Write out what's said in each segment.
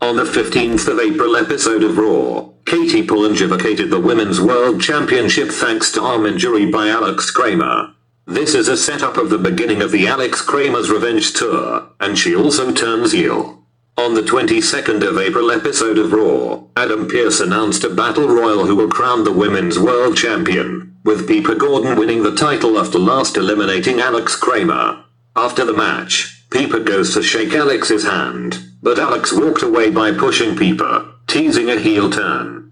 On the 15th of April episode of Raw, Katie Pullinger vacated the Women's World Championship thanks to arm injury by Alex Kramer. This is a setup of the beginning of the Alex Kramer's Revenge Tour, and she also turns heel. On the 22nd of April episode of Raw, Adam Pearce announced a battle royal who will crown the Women's World Champion, with Pippa Gordon winning the title after last eliminating Alex Kramer. After the match, Pippa goes to shake Alex's hand, but Alex walked away by pushing Pippa, teasing a heel turn.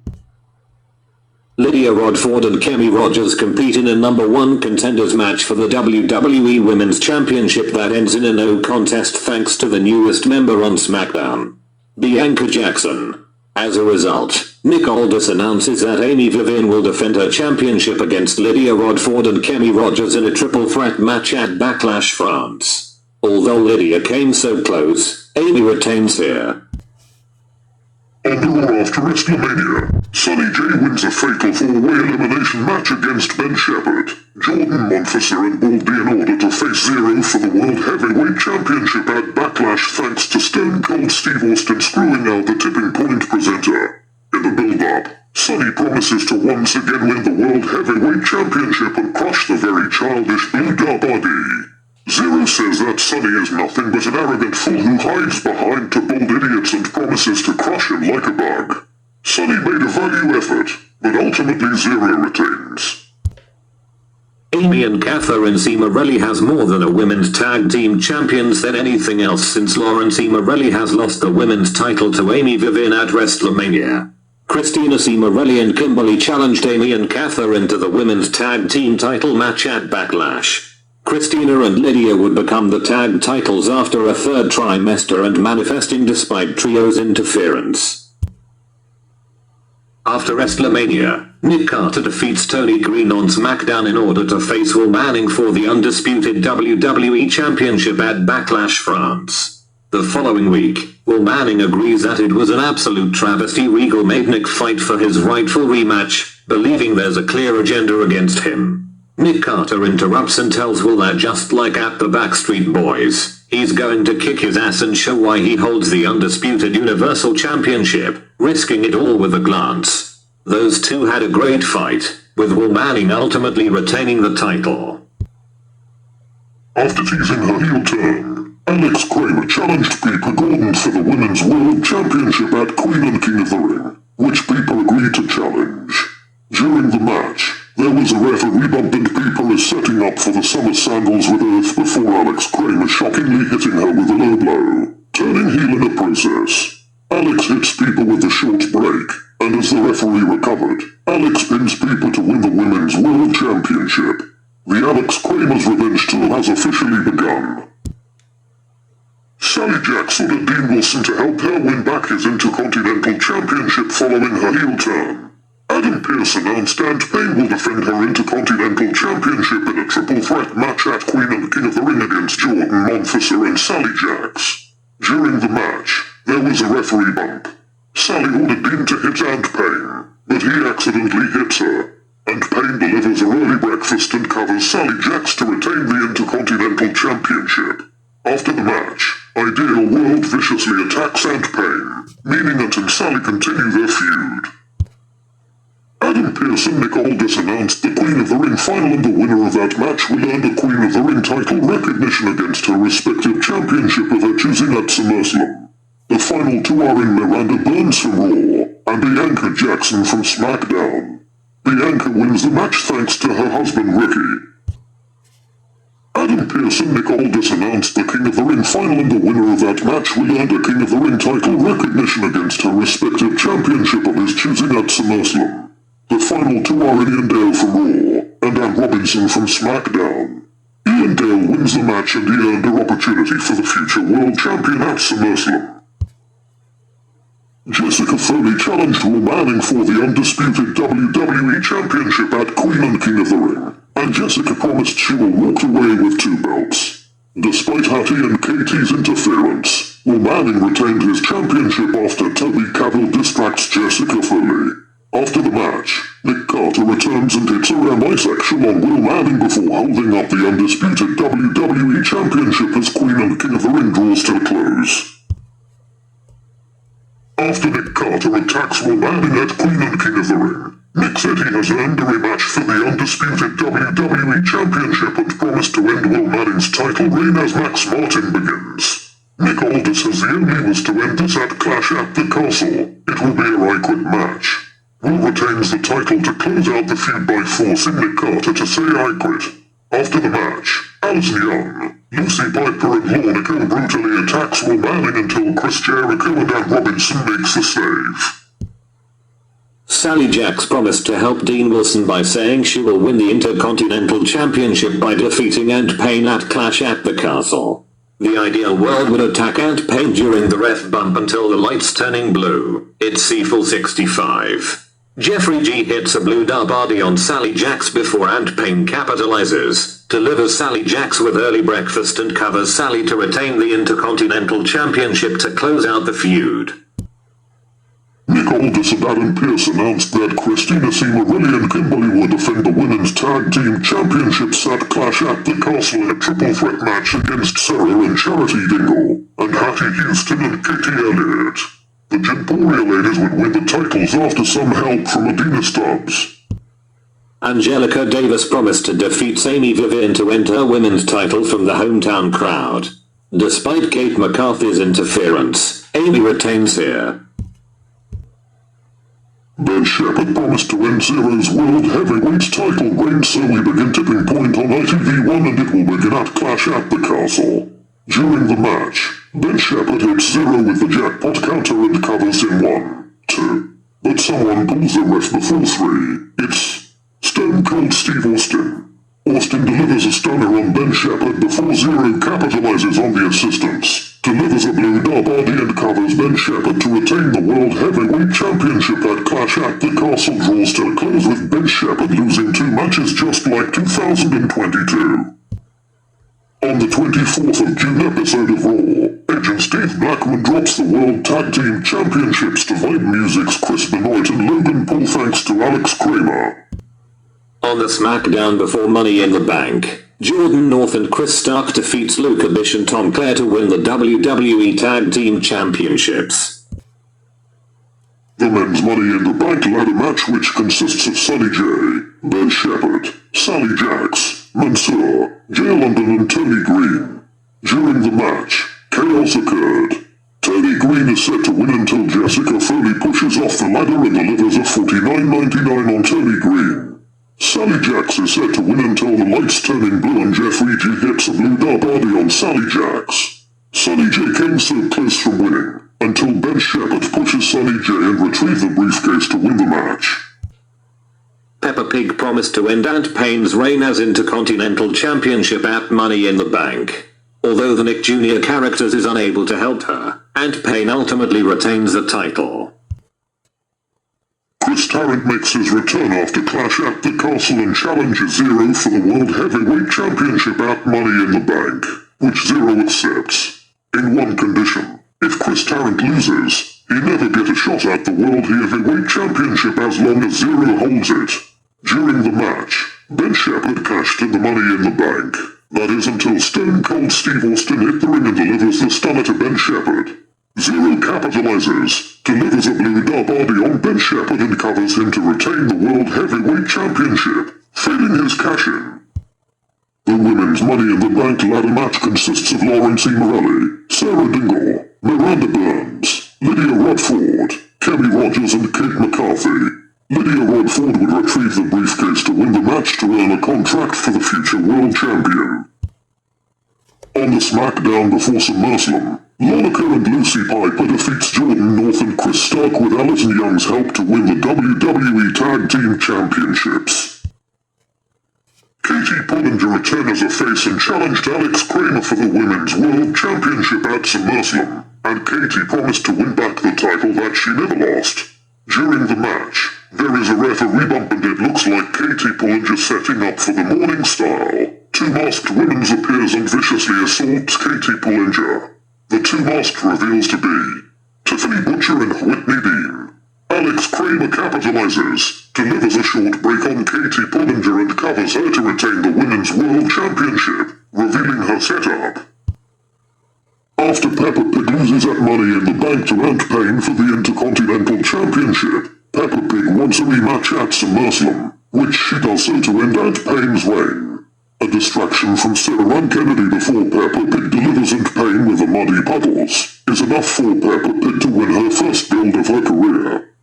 Lydia Rodford and Kemi Rogers compete in a number 1 contenders match for the WWE Women's Championship that ends in a no contest thanks to the newest member on SmackDown, Bianca Jackson. As a result, Nick Aldis announces that Amy Vivian will defend her championship against Lydia Rodford and Kemi Rogers in a triple threat match at Backlash France. Although Lydia came so close, Amy retains here. On the Raw after WrestleMania, Sonny J wins a fatal 4-way elimination match against Ben Shepherd, Jordan Monfessor and Baldy in order to face Zero for the World Heavyweight Championship at Backlash thanks to Stone Cold Steve Austin screwing out the Tipping Point presenter. In the build-up, Sonny promises to once again win the World Heavyweight Championship and crush the very childish Blue Body. Zero says that Sonny is nothing but an arrogant fool who hides behind two bald idiots and promises to crush him like a bug. Sonny made a value effort, but ultimately Zero retains. Amy and Catherine C. Morelli has more than a women's tag team champions than anything else since Lauren C. Morelli has lost the women's title to Amy Vivian at WrestleMania. Christina C. Morelli and Kimberly challenged Amy and Catherine to the women's tag team title match at Backlash. Christina and Lydia would become the tag titles after a third trimester and manifesting despite Trio's interference. After WrestleMania, Nick Carter defeats Tony Green on SmackDown in order to face Will Manning for the undisputed WWE Championship at Backlash France. The following week, Will Manning agrees that it was an absolute travesty Regal made Nick fight for his rightful rematch, believing there's a clear agenda against him. Nick Carter interrupts and tells Will that just like at the Backstreet Boys, he's going to kick his ass and show why he holds the undisputed Universal Championship, risking it all with a glance. Those two had a great fight, with Will Manning ultimately retaining the title. After teasing her heel turn, Alex Kramer challenged Pippa Gordon for the Women's World Championship at Queen and King of the Ring, which Pippa agreed to challenge. During the match, there was a referee bump and Pippa is setting up for the summer sandals with Earth before Alex Kramer shockingly hitting her with a low blow, turning heel in the process. Alex hits Pippa with a short break, and as the referee recovered, Alex pins Pippa to win the Women's World Championship. The Alex Kramer's Revenge Tour has officially begun. Sally Jax ordered Dean Wilson to help her win back his Intercontinental Championship following her heel turn. Adam Pearce announced Aunt Payne will defend her Intercontinental Championship in a triple threat match at Queen and King of the Ring against Jordan Monfessor and Sally Jax. During the match, there was a referee bump. Sally ordered Dean to hit Aunt Payne, but he accidentally hits her. Aunt Payne delivers a early breakfast and covers Sally Jax to retain the Intercontinental Championship. After the match, Ideal World viciously attacks Aunt Payne, meaning Aunt and Sally continue their feud. Adam Pearce and Nick Aldis announced the Queen of the Ring final and the winner of that match will earn a Queen of the Ring title recognition against her respective championship of her choosing at SummerSlam. The final two are in Miranda Burns from Raw, and Bianca Jackson from SmackDown. Bianca wins the match thanks to her husband Ricky. Adam Pearce and Nick Aldis announced the King of the Ring final and the winner of that match will earn a King of the Ring title recognition against her respective championship of his choosing at SummerSlam. The final two are Ian Dale from Raw, and Ann Robinson from SmackDown. Ian Dale wins the match and he earned her opportunity for the future world champion at SummerSlam. Jessica Foley challenged Will Manning for the undisputed WWE Championship at Queen and King of the Ring, and Jessica promised she will walk away with 2 belts. Despite Hattie and Katie's interference, Will Manning retained his championship after Toby Cavill distracts Jessica Foley. After the match, Nick Carter returns and hits a rare bisexual on Will Manning before holding up the undisputed WWE Championship as Queen and King of the Ring draws to a close. after Nick Carter attacks while landing at Queen and King of the Ring. Nick said he has earned a rematch for the undisputed WWE Championship and promised to end Will Manning's title reign as Max Martin begins. Nick Aldis says the only was to end this at Clash at the Castle. It will be a I Quit match. Will retains the title to close out the feud by forcing Nick Carter to say I quit. After the match, Alison Young, Lucy Piper and Lorna brutally attacks Will Manning until Chris Jericho and Ann Robinson makes the save. Sally Jax promised to help Dean Wilson by saying she will win the Intercontinental Championship by defeating Aunt Payne at Clash at the Castle. The ideal world would attack Aunt Payne during the ref bump until the lights turning blue. It's C-Full 65. Jeffrey G hits a blue Darbardi on Sally Jax before Aunt Payne capitalizes, delivers Sally Jax with early breakfast and covers Sally to retain the Intercontinental Championship to close out the feud. Nick Aldis and Adam Pearce announced that Christina C. Marilli and Kimberly will defend the Women's Tag Team Championships at Clash at the Castle in a triple threat match against Sarah and Charity Dingle, and Hattie Houston and Katie Elliott. The Gemporia ladies would win the titles after some help from Adina Stubbs. Angelica Davis promised to defeat Sammy Vivian to enter her women's title from the hometown crowd. Despite Kate McCarthy's interference, Amy retains here. Ben Shepherd promised to end Zero's World Heavyweight title reign, so we begin tipping point on ITV1 and it will begin at Clash at the Castle. During the match, Ben Shepherd hits Zero with the jackpot counter and covers in 1, 2. But someone pulls the ref before 3. It's Stone Cold Steve Austin. Austin delivers a stunner on Ben Shepherd before Zero capitalizes on the assistance, delivers a blue Darbardi and covers Ben Shepherd to retain the World Heavyweight Championship at Clash at the Castle. Draws to a close with Ben Shepherd losing 2 matches just like 2022. On the 24th of June episode of Raw, Edge and Steve Blackman drops the World Tag Team Championships to Vibe Music's Chris Benoit and Logan Paul thanks to Alex Kramer. On the SmackDown before Money in the Bank, Jordan North and Chris Stark defeats Luca Bish and Tom Clare to win the WWE Tag Team Championships. The men's Money in the Bank ladder match, which consists of Sonny J, Ben Shepherd, Sally Jax, Mansoor, Jay London and Tony Green. During the match, chaos occurred. Tony Green is set to win until Jessica Foley pushes off the ladder and delivers a $49.99 on Tony Green. Sally Jax is set to win until the lights turning blue and Jeffrey G hits a blue Darbardi on Sally Jax. Sonny J came so close from winning, until Ben Shepherd pushes Sonny J and retrieves the briefcase to win the match. Peppa Pig promised to end Aunt Payne's reign as Intercontinental Championship at Money in the Bank. Although the Nick Jr. character is unable to help her, Aunt Payne ultimately retains the title. Chris Tarrant makes his return after Clash at the Castle and challenges Zero for the World Heavyweight Championship at Money in the Bank, which Zero accepts. In one condition: if Chris Tarrant loses, he never get a shot at the World Heavyweight Championship as long as Zero holds it. During the match, Ben Shepherd cashed in the Money in the Bank. That is until Stone Cold Steve Austin hit the ring and delivers the stunner to Ben Shepherd. Zero capitalizes, delivers a blue Darbardi on Ben Shepherd and covers him to retain the World Heavyweight Championship, failing his cash-in. The women's Money in the Bank ladder match consists of Lawrence E. Morelli, Sarah Dingle, Miranda Burns, Lydia Rodford, Kelly Rogers and Kate McCarthy. Lydia Rodford would retrieve the briefcase to win the match to earn a contract for the future world champion. On the SmackDown before SummerSlam, Monica and Lucy Piper defeats Jordan North and Chris Stark with Alison Young's help to win the WWE Tag Team Championships. Katie Pullinger returned as a face and challenged Alex Kramer for the Women's World Championship at SummerSlam, and Katie promised to win back the title that she never lost. During the match, there is a referee bump and it looks like Katie Pullinger setting up for the Morning Style. 2 masked women appears and viciously assaults Katie Pullinger. The 2 masked reveals to be Tiffany Butcher and Whitney Dean. Alex Kramer capitalizes, delivers a short break on Katie Pullinger and covers her to retain the Women's World Championship, revealing her setup. After Peppa Pig loses at Money in the Bank to Aunt Payne for the Intercontinental Championship, Peppa Pig wants a rematch at SummerSlam, which she does so to end Aunt Payne's reign. A distraction from Sarah Ann Kennedy before Peppa Pig delivers Aunt Payne with a muddy puddles is enough for Peppa Pig to win her first build of her career.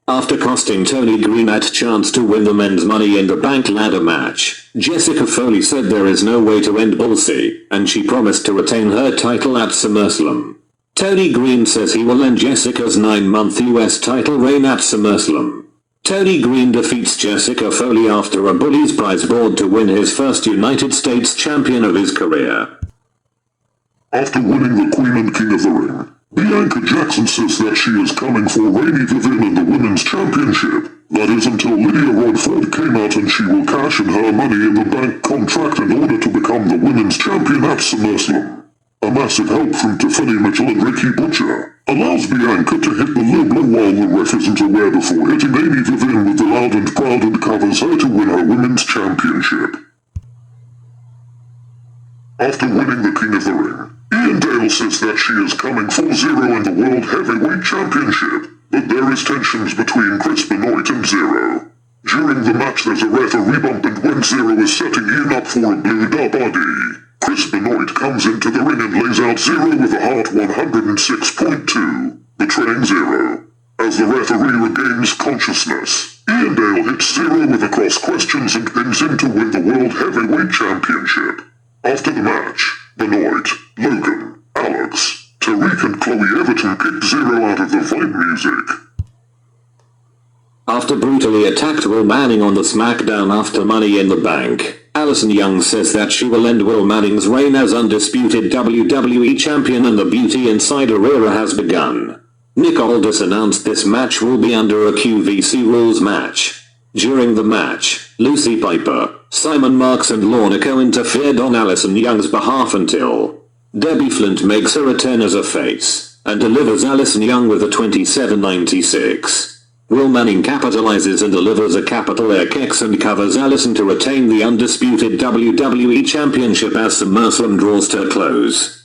After costing Tony Green that chance to win the men's Money in the Bank ladder match, Jessica Foley said there is no way to end Bullseye, and she promised to retain her title at SummerSlam. Tony Green says he will end Jessica's 9-month US title reign at SummerSlam. Tony Green defeats Jessica Foley after a Bully's prize board to win his first United States champion of his career. After winning the Queen and King of the Ring, Bianca Jackson says that she is coming for Rainy Vivian in the Women's Championship. That is until Lydia Rodford came out and she will cash in her Money in the Bank contract in order to become the Women's Champion at SummerSlam. A massive help from Tiffany Mitchell and Ricky Butcher allows Bianca to hit the low blow while the ref isn't aware before hitting Amy Vivian with the Loud and Proud and covers her to win her Women's Championship. After winning the King of the Ring, Ian Dale says that she is coming for Zero in the World Heavyweight Championship, but there is tensions between Chris Benoit and Zero. During the match there's a referee bump, and when Zero is setting Ian up for a blue WD, Chris Benoit comes into the ring and lays out Zero with a hard 106.2, betraying Zero. As the referee regains consciousness, Ian Dale hits Zero with a cross questions and pins him to win the World Heavyweight Championship. After the match, Benoit, Logan, Alex, Tariq and Chloe Everton kicked Zero out of the Vibe music. After brutally attacked Will Manning on the SmackDown after Money in the Bank, Allison Young says that she will end Will Manning's reign as undisputed WWE champion and the Beauty Insider era has begun. Nick Aldis announced this match will be under a QVC rules match. During the match, Lucy Piper, Simon Marks and Lornico interfered on Allison Young's behalf until Debbie Flint makes her return as a face, and delivers Allison Young with a 27.96. Will Manning capitalizes and delivers a capital air kicks and covers Allison to retain the undisputed WWE Championship as SummerSlam draws to a close.